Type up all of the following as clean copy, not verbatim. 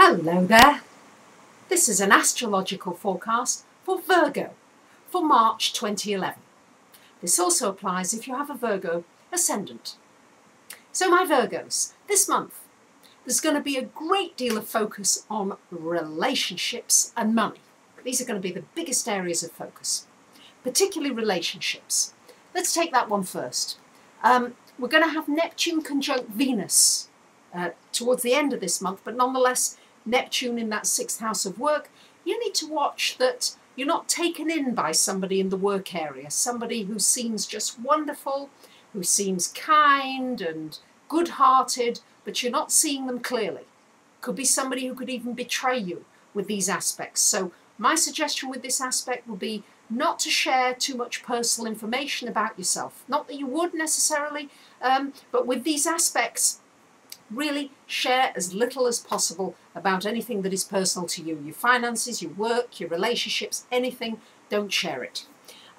Hello there. This is an astrological forecast for Virgo for March 2011. This also applies if you have a Virgo ascendant. So my Virgos, this month there's going to be a great deal of focus on relationships and money. These are going to be the biggest areas of focus, particularly relationships. Let's take that one first. We're going to have Neptune conjunct Venus towards the end of this month, but nonetheless Neptune in that 6th house of work. You need to watch that you're not taken in by somebody in the work area, somebody who seems just wonderful, who seems kind and good-hearted, but you're not seeing them clearly. Could be somebody who could even betray you with these aspects. So my suggestion with this aspect will be not to share too much personal information about yourself. Not that you would necessarily, but with these aspects, really share as little as possible about anything that is personal to you. Your finances, your work, your relationships, anything, don't share it.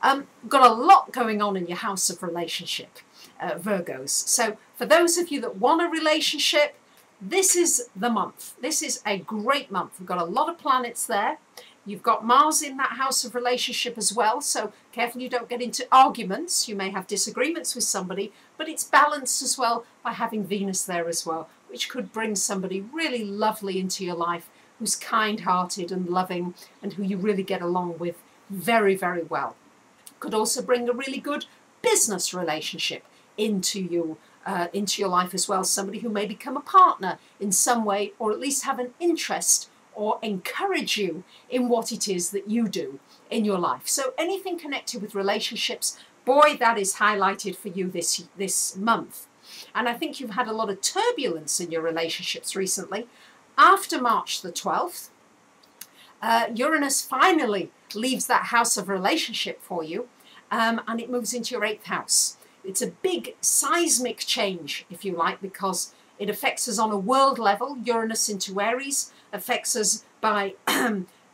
Got a lot going on in your house of relationship, Virgos. So for those of you that want a relationship, this is the month. This is a great month. We've got a lot of planets there. You've got Mars in that house of relationship as well, so careful you don't get into arguments. You may have disagreements with somebody, but it's balanced as well by having Venus there as well, which could bring somebody really lovely into your life who's kind-hearted and loving and who you really get along with very, very well. Could also bring a really good business relationship into your life as well, somebody who may become a partner in some way or at least have an interest or encourage you in what it is that you do in your life. So anything connected with relationships, boy, that is highlighted for you this month. And I think you've had a lot of turbulence in your relationships recently. After March the 12th, Uranus finally leaves that house of relationship for you, and it moves into your 8th house. It's a big seismic change, if you like, because it affects us on a world level. Uranus into Aries affects us by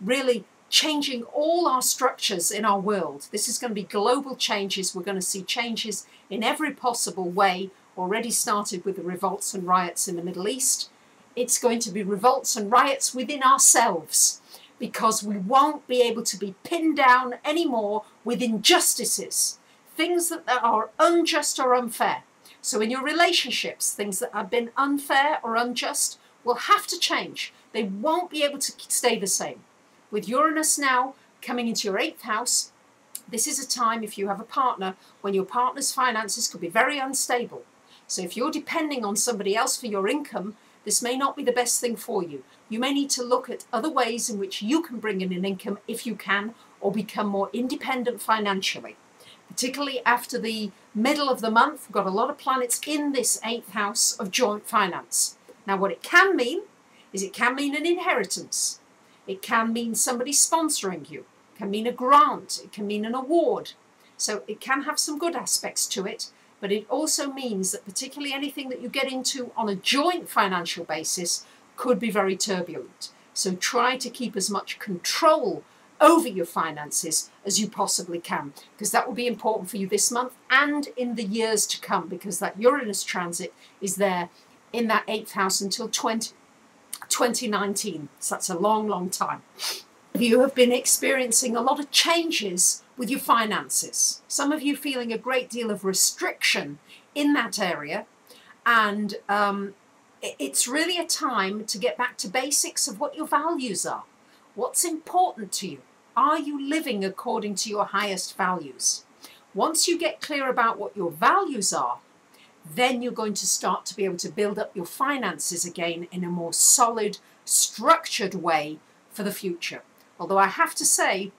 really changing all our structures in our world. This is going to be global changes. We're going to see changes in every possible way. Already started with the revolts and riots in the Middle East. It's going to be revolts and riots within ourselves, because we won't be able to be pinned down anymore with injustices, things that are unjust or unfair. So in your relationships, things that have been unfair or unjust will have to change. They won't be able to stay the same. With Uranus now coming into your 8th house, this is a time, if you have a partner, when your partner's finances could be very unstable. So if you're depending on somebody else for your income, this may not be the best thing for you. You may need to look at other ways in which you can bring in an income if you can, or become more independent financially. Particularly after the middle of the month, we've got a lot of planets in this 8th house of joint finance. Now what it can mean is it can mean an inheritance. It can mean somebody sponsoring you. It can mean a grant. It can mean an award. So it can have some good aspects to it, but it also means that particularly anything that you get into on a joint financial basis could be very turbulent. So try to keep as much control over your finances as you possibly can, because that will be important for you this month and in the years to come, because that Uranus transit is there in that 8th house until 2019. So that's a long, long time. You have been experiencing a lot of changes with your finances. Some of you feeling a great deal of restriction in that area, and it's really a time to get back to basics of what your values are. What's important to you? Are you living according to your highest values? Once you get clear about what your values are, then you're going to start to be able to build up your finances again in a more solid, structured way for the future. Although I have to say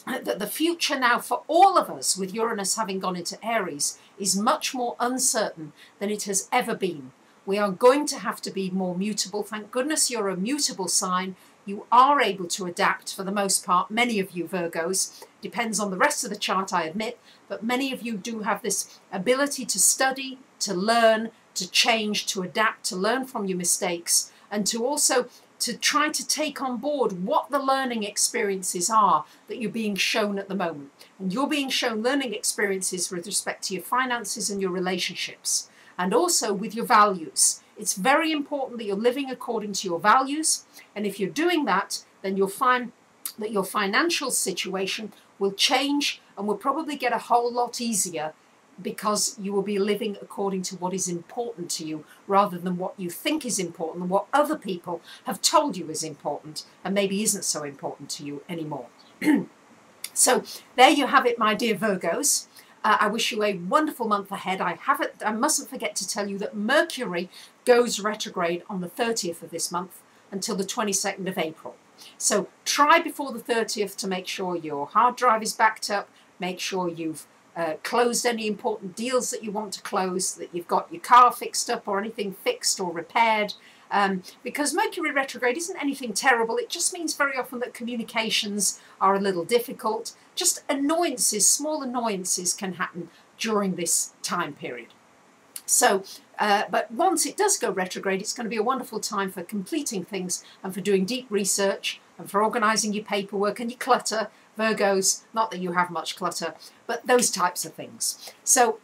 that the future now for all of us, with Uranus having gone into Aries, is much more uncertain than it has ever been. We are going to have to be more mutable. Thank goodness you're a mutable sign. You are able to adapt for the most part. Many of you Virgos, depends on the rest of the chart, I admit, but many of you do have this ability to study, to learn, to change, to adapt, to learn from your mistakes, and to also to try to take on board what the learning experiences are that you're being shown at the moment. And you're being shown learning experiences with respect to your finances and your relationships, and also with your values. It's very important that you're living according to your values. And if you're doing that, then you'll find that your financial situation will change and will probably get a whole lot easier, because you will be living according to what is important to you rather than what you think is important and what other people have told you is important and maybe isn't so important to you anymore. So there you have it, my dear Virgos. I wish you a wonderful month ahead. I mustn't forget to tell you that Mercury goes retrograde on the 30th of this month until the 22nd of April. So try before the 30th to make sure your hard drive is backed up, make sure you've closed any important deals that you want to close, that you've got your car fixed up or anything fixed or repaired, because Mercury retrograde isn't anything terrible. It just means very often that communications are a little difficult. Just annoyances, small annoyances can happen during this time period. So, but once it does go retrograde, it's going to be a wonderful time for completing things and for doing deep research and for organising your paperwork and your clutter, Virgos. Not that you have much clutter, but those types of things. So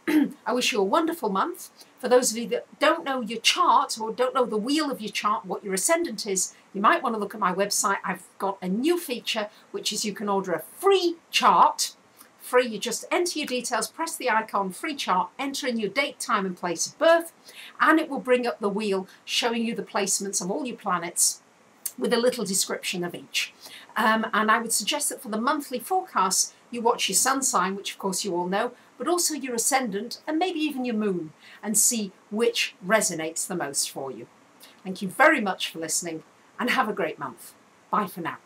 I wish you a wonderful month. For those of you that don't know your chart or don't know the wheel of your chart, what your ascendant is, you might want to look at my website. I've got a new feature, which is you can order a free chart. Free, you just enter your details, press the icon free chart, enter in your date, time and place of birth, and it will bring up the wheel showing you the placements of all your planets with a little description of each. And I would suggest that for the monthly forecast, you watch your sun sign, which of course you all know, but also your ascendant and maybe even your moon, and see which resonates the most for you. Thank you very much for listening and have a great month. Bye for now.